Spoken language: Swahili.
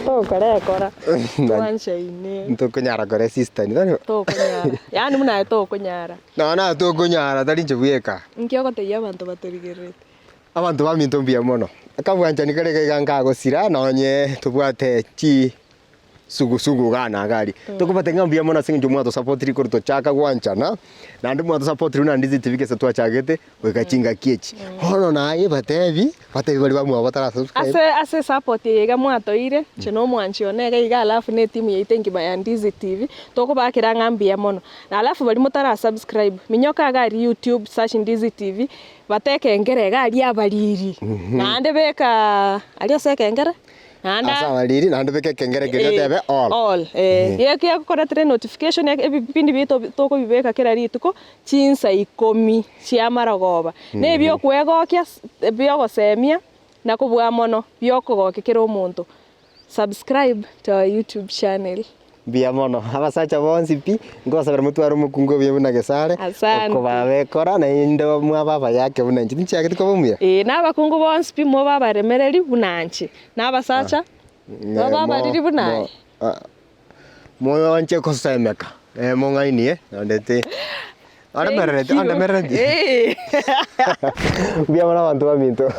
Tokorekora tuancaine Tokunyara kore sister ni tani. tokunyara yani muna tokunyara Na tokunyara tari nchebuyeka. nkiogoteia abantu baturigerete Abantu baminto mbia mono. Akabwanjani kare ganga gosira nonye tubwate chi sugu gana gari. Tukubate ngambia mono singi mwato support ri kurto chaka gwanchana. Na ndi mwato support ri na ndizi tivike se twachagete wekachinga kiechi. Hono naye batebi bali bamwe batara subscribe. ase support yega mwato ire chino mwanchi onega iga alafu ne timu yaite ngima ya Ndizi TV tokubakira ngambia mono na alafu bali mutara subscribe minyoka gari YouTube search Ndizi TV bateke ngere gari abariri nande beka alio seke ngere nanda asa bariri nande beke kengere tebe all yeke akora tre notification ebipindi bito toko bibeka kera rituko chinsa 10 cia maragoba ne byo kwegokia byo gosemia na kubwa mono byo kugokekera umuntu subscribe to our YouTube channel bia mono abasacha bonsi pi ngosabera mutwaro mukungo bye buna gesare ko babekora na indo mwa baba yake buna nchi nchi yake tiko na bakungu bonsi pi mo baba remereri bunanchi na abasacha baba riri bunai moyo wanche kosemeka mongaini ndete ande merete bia mono bantu baminto